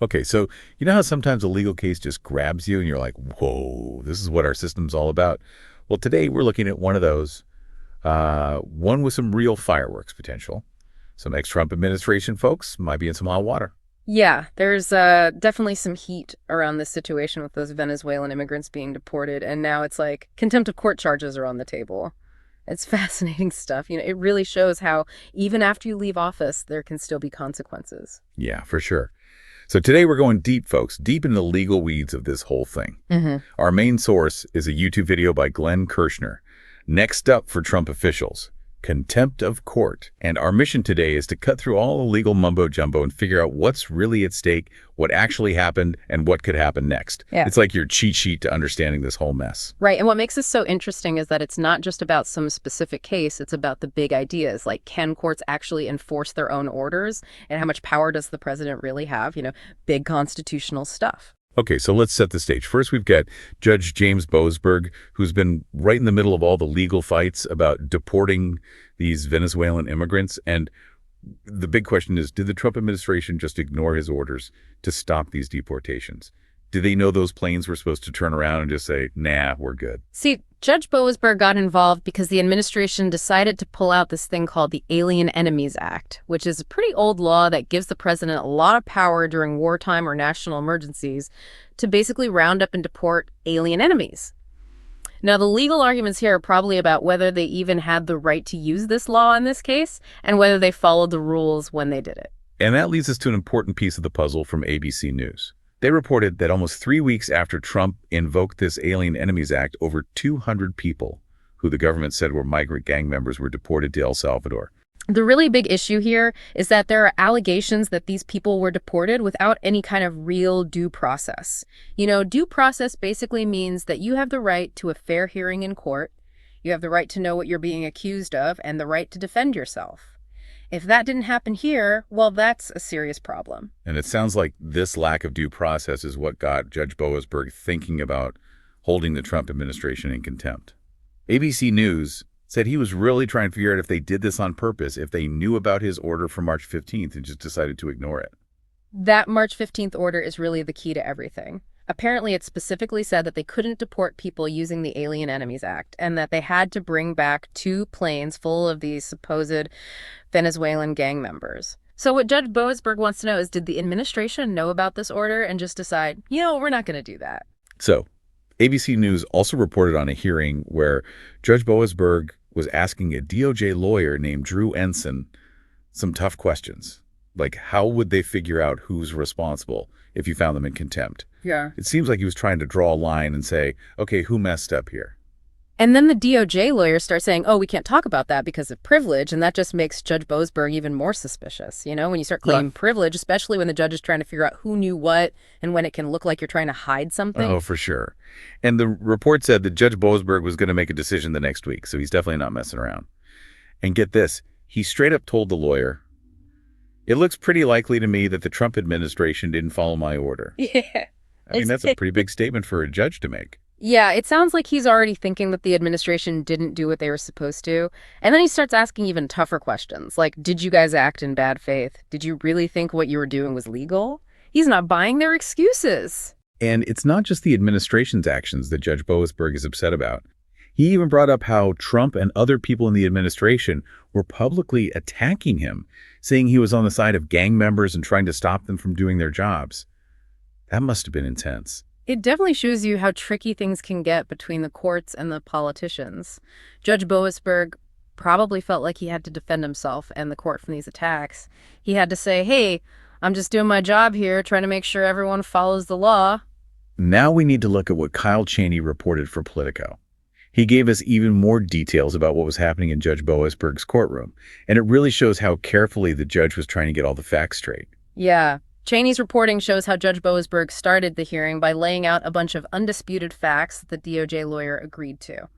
Okay, so you know how sometimes a legal case just grabs you and you're like, whoa, this is what our system's all about? Well, today we're looking at one of those, one with some real fireworks potential. Some ex-Trump administration folks might be in some hot water. Yeah, there's definitely some heat around this situation with those Venezuelan immigrants being deported, and now it's like contempt of court charges are on the table. It's fascinating stuff. It really shows how even after you leave office, there can still be consequences. Yeah, for sure. So today we're going deep, folks, deep in the legal weeds of this whole thing. Hmm. Our main source is a YouTube video by Glenn Kirshner. Next up for Trump officials, contempt of court. And our mission today is to cut through all the legal mumbo-jumbo and figure out what's really at stake, what actually happened, and what could happen next. Yeah. It's like your cheat sheet to understanding this whole mess. Right. And what makes this so interesting is that it's not just about some specific case, it's about the big ideas. Like, can courts actually enforce their own orders? And how much power does the president really have? Big constitutional stuff. Okay, so let's set the stage. First, we've got Judge James Boasberg, who's been right in the middle of all the legal fights about deporting these Venezuelan immigrants. And the big question is, did the Trump administration just ignore his orders to stop these deportations? Did they know those planes were supposed to turn around and just say, nah, we're good? See, Judge Boasberg got involved because the administration decided to pull out this thing called the Alien Enemies Act, which is a pretty old law that gives the president a lot of power during wartime or national emergencies to basically round up and deport alien enemies. Now, the legal arguments here are probably about whether they even had the right to use this law in this case and whether they followed the rules when they did it. And that leads us to an important piece of the puzzle from ABC News. They reported that almost 3 weeks after Trump invoked this Alien Enemies Act, over 200 people who the government said were migrant gang members were deported to El Salvador. The really big issue here is that there are allegations that these people were deported without any kind of real due process. Due process basically means that you have the right to a fair hearing in court, you have the right to know what you're being accused of, and the right to defend yourself. If that didn't happen here, well, that's a serious problem. And it sounds like this lack of due process is what got Judge Boasberg thinking about holding the Trump administration in contempt. ABC News said he was really trying to figure out if they did this on purpose, if they knew about his order from March 15th and just decided to ignore it. That March 15th order is really the key to everything. Apparently, it specifically said that they couldn't deport people using the Alien Enemies Act and that they had to bring back 2 planes full of these supposed Venezuelan gang members. So what Judge Boasberg wants to know is, did the administration know about this order and just decide, we're not going to do that? So ABC News also reported on a hearing where Judge Boasberg was asking a DOJ lawyer named Drew Ensign some tough questions. Like, how would they figure out who's responsible if you found them in contempt? Yeah. It seems like he was trying to draw a line and say, okay, who messed up here? And then the DOJ lawyers start saying, oh, we can't talk about that because of privilege, and that just makes Judge Boasberg even more suspicious. When you start claiming privilege, especially when the judge is trying to figure out who knew what and when it can look like you're trying to hide something. Oh, for sure. And the report said that Judge Boasberg was going to make a decision the next week, so he's definitely not messing around. And get this, he straight up told the lawyer, it looks pretty likely to me that the Trump administration didn't follow my order. Yeah. I mean, that's a pretty big statement for a judge to make. Yeah, it sounds like he's already thinking that the administration didn't do what they were supposed to. And then he starts asking even tougher questions, like, did you guys act in bad faith? Did you really think what you were doing was legal? He's not buying their excuses. And it's not just the administration's actions that Judge Boasberg is upset about. He even brought up how Trump and other people in the administration were publicly attacking him, saying he was on the side of gang members and trying to stop them from doing their jobs. That must have been intense. It definitely shows you how tricky things can get between the courts and the politicians. Judge Boasberg probably felt like he had to defend himself and the court from these attacks. He had to say, hey, I'm just doing my job here, trying to make sure everyone follows the law. Now we need to look at what Kyle Cheney reported for Politico. He gave us even more details about what was happening in Judge Boasberg's courtroom, and it really shows how carefully the judge was trying to get all the facts straight. Yeah. Cheney's reporting shows how Judge Boasberg started the hearing by laying out a bunch of undisputed facts that the DOJ lawyer agreed to.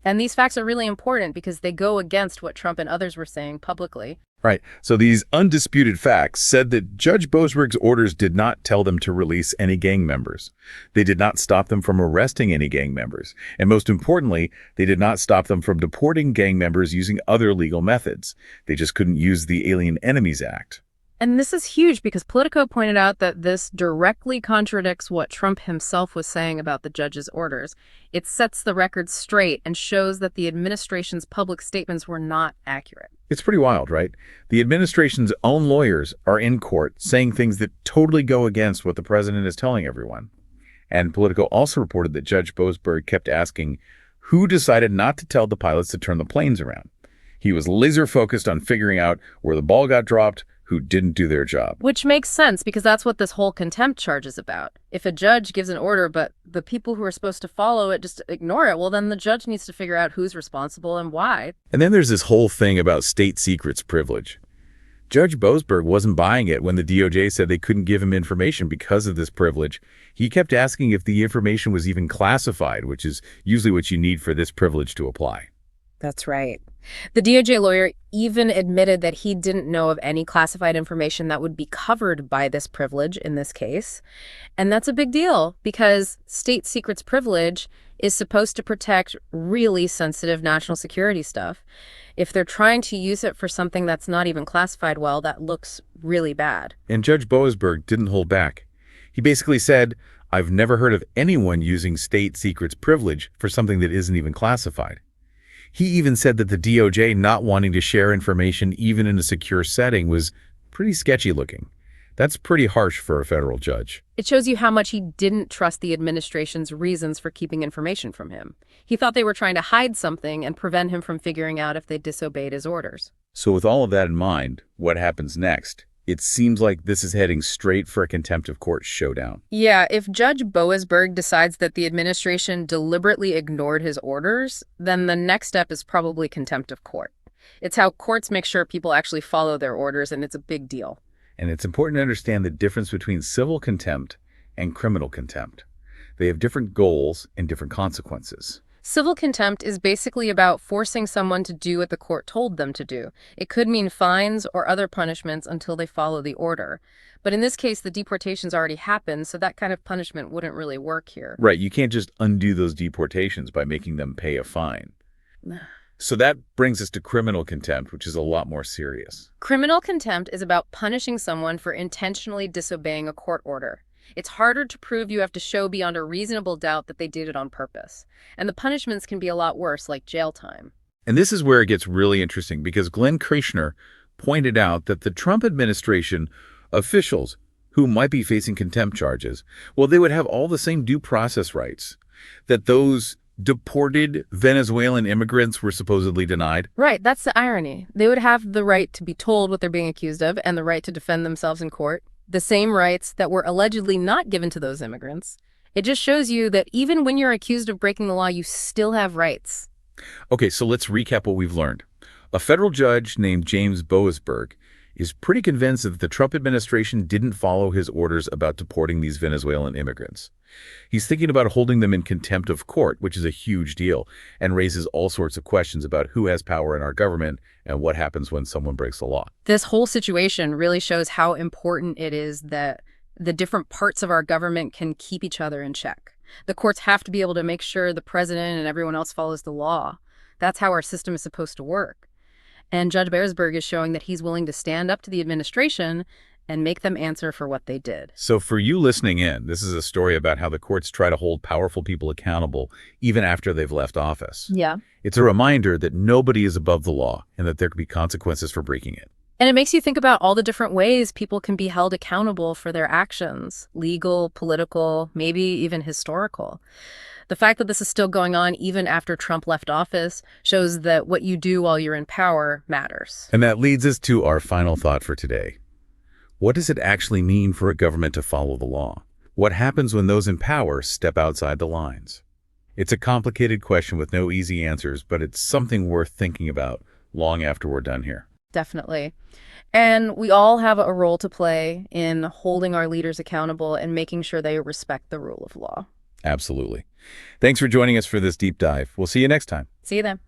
And these facts are really important because they go against what Trump and others were saying publicly. Right. So these undisputed facts said that Judge Boasberg's orders did not tell them to release any gang members. They did not stop them from arresting any gang members. And most importantly, they did not stop them from deporting gang members using other legal methods. They just couldn't use the Alien Enemies Act. And this is huge because Politico pointed out that this directly contradicts what Trump himself was saying about the judge's orders. It sets the record straight and shows that the administration's public statements were not accurate. It's pretty wild, right? The administration's own lawyers are in court saying things that totally go against what the president is telling everyone. And Politico also reported that Judge Boasberg kept asking who decided not to tell the pilots to turn the planes around. He was laser focused on figuring out where the ball got dropped, who didn't do their job. Which makes sense because that's what this whole contempt charge is about. If a judge gives an order, but the people who are supposed to follow it just ignore it, well, then the judge needs to figure out who's responsible and why. And then there's this whole thing about state secrets privilege. Judge Boasberg wasn't buying it when the DOJ said they couldn't give him information because of this privilege. He kept asking if the information was even classified, which is usually what you need for this privilege to apply. That's right. The DOJ lawyer even admitted that he didn't know of any classified information that would be covered by this privilege in this case. And that's a big deal because state secrets privilege is supposed to protect really sensitive national security stuff. If they're trying to use it for something that's not even classified well, that looks really bad. And Judge Boasberg didn't hold back. He basically said, I've never heard of anyone using state secrets privilege for something that isn't even classified. He even said that the DOJ not wanting to share information even in a secure setting was pretty sketchy looking. That's pretty harsh for a federal judge. It shows you how much he didn't trust the administration's reasons for keeping information from him. He thought they were trying to hide something and prevent him from figuring out if they disobeyed his orders. So with all of that in mind, what happens next? It seems like this is heading straight for a contempt of court showdown. Yeah, if Judge Boasberg decides that the administration deliberately ignored his orders, then the next step is probably contempt of court. It's how courts make sure people actually follow their orders, and it's a big deal. And it's important to understand the difference between civil contempt and criminal contempt. They have different goals and different consequences. Civil contempt is basically about forcing someone to do what the court told them to do. It could mean fines or other punishments until they follow the order. But in this case, the deportations already happened, so that kind of punishment wouldn't really work here. Right, you can't just undo those deportations by making them pay a fine. So that brings us to criminal contempt, which is a lot more serious. Criminal contempt is about punishing someone for intentionally disobeying a court order. It's harder to prove. You have to show beyond a reasonable doubt that they did it on purpose. And the punishments can be a lot worse, like jail time. And this is where it gets really interesting because Glenn Krishner pointed out that the Trump administration officials who might be facing contempt charges, well, they would have all the same due process rights that those deported Venezuelan immigrants were supposedly denied. Right, that's the irony. They would have the right to be told what they're being accused of and the right to defend themselves in court. The same rights that were allegedly not given to those immigrants. It just shows you that even when you're accused of breaking the law, you still have rights. Okay, so let's recap what we've learned. A federal judge named James Boasberg is pretty convinced that the Trump administration didn't follow his orders about deporting these Venezuelan immigrants. He's thinking about holding them in contempt of court, which is a huge deal, and raises all sorts of questions about who has power in our government and what happens when someone breaks the law. This whole situation really shows how important it is that the different parts of our government can keep each other in check. The courts have to be able to make sure the president and everyone else follows the law. That's how our system is supposed to work. And Judge Boasberg is showing that he's willing to stand up to the administration and make them answer for what they did. So for you listening in, this is a story about how the courts try to hold powerful people accountable even after they've left office. Yeah. It's a reminder that nobody is above the law and that there could be consequences for breaking it. And it makes you think about all the different ways people can be held accountable for their actions, legal, political, maybe even historical. The fact that this is still going on even after Trump left office shows that what you do while you're in power matters. And that leads us to our final thought for today. What does it actually mean for a government to follow the law? What happens when those in power step outside the lines? It's a complicated question with no easy answers, but it's something worth thinking about long after we're done here. Definitely. And we all have a role to play in holding our leaders accountable and making sure they respect the rule of law. Absolutely. Thanks for joining us for this deep dive. We'll see you next time. See you then.